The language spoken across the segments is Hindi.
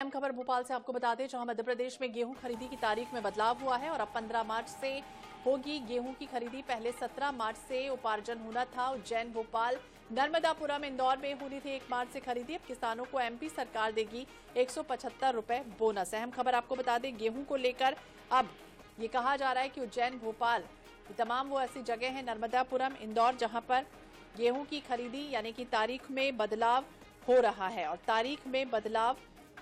अहम खबर भोपाल से आपको बता दें, जहां मध्य प्रदेश में गेहूं खरीदी की तारीख में बदलाव हुआ है और अब 15 मार्च से होगी गेहूं की खरीदी। पहले 17 मार्च से उपार्जन होना था। उज्जैन, भोपाल, नर्मदापुरम, इंदौर में होनी थी 1 मार्च से खरीदी। अब किसानों को एमपी सरकार देगी 175 रुपए बोनस। अहम खबर आपको बता दें, गेहूं को लेकर अब ये कहा जा रहा है कि उज्जैन, भोपाल, ये तमाम वो ऐसी जगह है, नर्मदापुरम, इंदौर, जहां पर गेहूं की खरीदी यानी कि तारीख में बदलाव हो रहा है। और तारीख में बदलाव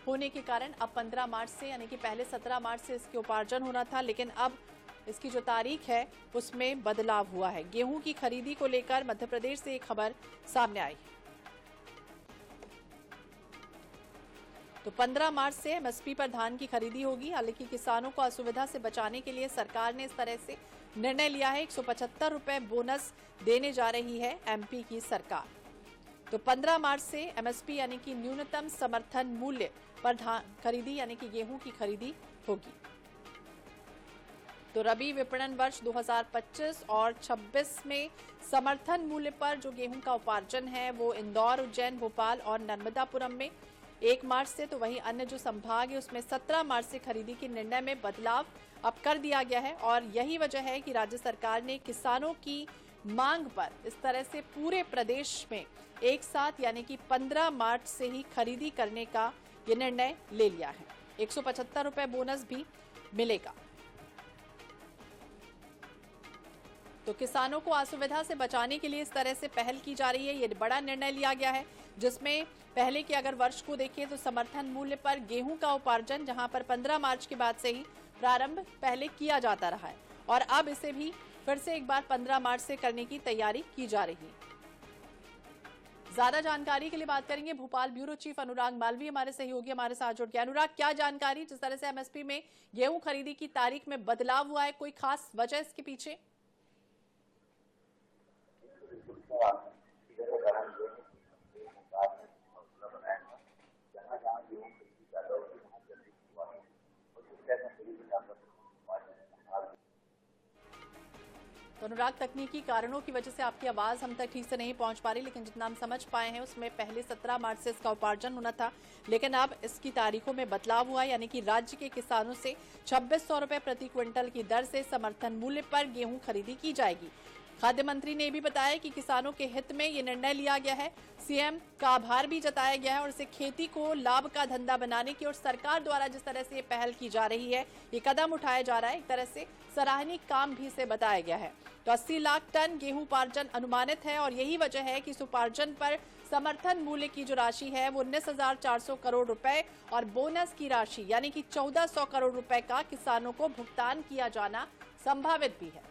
होने के कारण अब 15 मार्च से यानी कि पहले 17 मार्च से इसके उपार्जन होना था, लेकिन अब इसकी जो तारीख है उसमें बदलाव हुआ है। गेहूं की खरीदी को लेकर मध्य प्रदेश से एक खबर सामने आई। तो 15 मार्च से एमएसपी पर धान की खरीदी होगी। हालांकि किसानों को असुविधा से बचाने के लिए सरकार ने इस तरह से निर्णय लिया है। 175 रुपए बोनस देने जा रही है एमपी की सरकार। तो 15 मार्च से एमएसपी यानी कि न्यूनतम समर्थन मूल्य पर धान खरीदी यानी कि गेहूं की खरीदी होगी। तो रबी विपणन वर्ष 2025 और 26 में समर्थन मूल्य पर जो गेहूं का उपार्जन है वो इंदौर, उज्जैन, भोपाल और नर्मदापुरम में 1 मार्च से, तो वहीं अन्य जो संभाग है उसमें 17 मार्च से खरीदी के निर्णय में बदलाव अब कर दिया गया है। और यही वजह है कि राज्य सरकार ने किसानों की मांग पर इस तरह से पूरे प्रदेश में एक साथ यानी कि 15 मार्च से ही खरीदी करने का ये निर्णय ले लिया है। 175 रुपए बोनस भी मिलेगा। तो किसानों को असुविधा से बचाने के लिए इस तरह से पहल की जा रही है। ये बड़ा निर्णय लिया गया है, जिसमें पहले के अगर वर्ष को देखें तो समर्थन मूल्य पर गेहूं का उपार्जन जहां पर 15 मार्च के बाद से ही प्रारंभ पहले किया जाता रहा है और अब इसे भी फिर से एक बार 15 मार्च से करने की तैयारी की जा रही है। ज्यादा जानकारी के लिए बात करेंगे भोपाल ब्यूरो चीफ अनुराग मालवीय हमारे सहयोगी हमारे साथ जुड़ गए। अनुराग, क्या जानकारी, जिस तरह से एमएसपी में गेहूं खरीदी की तारीख में बदलाव हुआ है, कोई खास वजह इसके पीछे? तो अनुराग, तकनीकी कारणों की वजह से आपकी आवाज हम तक ठीक से नहीं पहुंच पा रही, लेकिन जितना हम समझ पाए हैं उसमें पहले 17 मार्च से इसका उपार्जन होना था, लेकिन अब इसकी तारीखों में बदलाव हुआ, यानी कि राज्य के किसानों से 2600 रुपए प्रति क्विंटल की दर से समर्थन मूल्य पर गेहूं खरीदी की जाएगी। खाद्य मंत्री ने भी बताया कि किसानों के हित में ये निर्णय लिया गया है। सीएम का आभार भी जताया गया है और इसे खेती को लाभ का धंधा बनाने की और सरकार द्वारा जिस तरह से ये पहल की जा रही है, ये कदम उठाया जा रहा है, एक तरह से सराहनीय काम भी इसे बताया गया है। तो 80 लाख टन गेहूं उपार्जन अनुमानित है और यही वजह है कि इस उपार्जन पर समर्थन मूल्य की जो राशि है वो 19,400 करोड़ रुपए और बोनस की राशि यानी कि 1400 करोड़ रुपए का किसानों को भुगतान किया जाना संभावित भी है।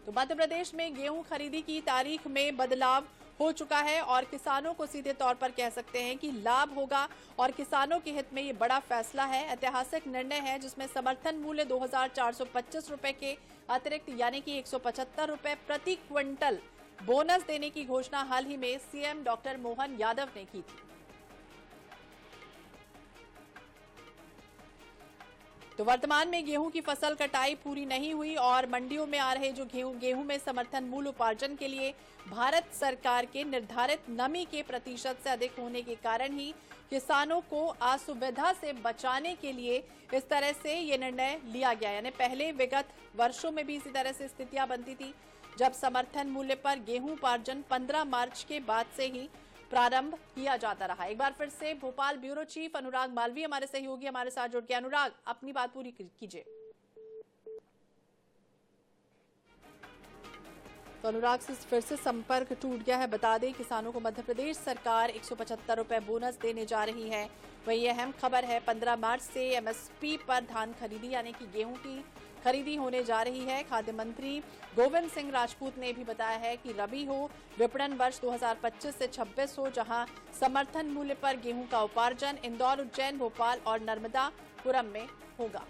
तो मध्य प्रदेश में गेहूं खरीदी की तारीख में बदलाव हो चुका है और किसानों को सीधे तौर पर कह सकते हैं कि लाभ होगा और किसानों के हित में ये बड़ा फैसला है, ऐतिहासिक निर्णय है, जिसमें समर्थन मूल्य 2,425 रुपए के अतिरिक्त यानी कि 175 रुपए प्रति क्विंटल बोनस देने की घोषणा हाल ही में सीएम डॉक्टर मोहन यादव ने की थी। तो वर्तमान में गेहूं की फसल कटाई पूरी नहीं हुई और मंडियों में आ रहे जो गेहूं में समर्थन मूल्य उपार्जन के लिए भारत सरकार के निर्धारित नमी के प्रतिशत से अधिक होने के कारण ही किसानों को असुविधा से बचाने के लिए इस तरह से ये निर्णय लिया गया। यानी पहले विगत वर्षों में भी इसी तरह से स्थितियां बनती थी, जब समर्थन मूल्य पर गेहूं उपार्जन 15 मार्च के बाद से ही प्रारंभ किया जाता रहा। एक बार फिर से भोपाल ब्यूरो चीफ अनुराग मालवीय हमारे सहयोगी हमारे साथ जुड़ गए। अनुराग, अपनी बात पूरी कीजिए। तो अनुराग से फिर से संपर्क टूट गया है। बता दें, किसानों को मध्य प्रदेश सरकार 175 रुपए बोनस देने जा रही है। वही अहम खबर है, 15 मार्च से एमएसपी पर धान खरीदी यानी कि गेहूं की खरीदी होने जा रही है। खाद्य मंत्री गोविंद सिंह राजपूत ने भी बताया है कि रबी हो विपणन वर्ष 2025 से 26 हो, जहां समर्थन मूल्य पर गेहूं का उपार्जन इंदौर, उज्जैन, भोपाल और नर्मदापुरम में होगा।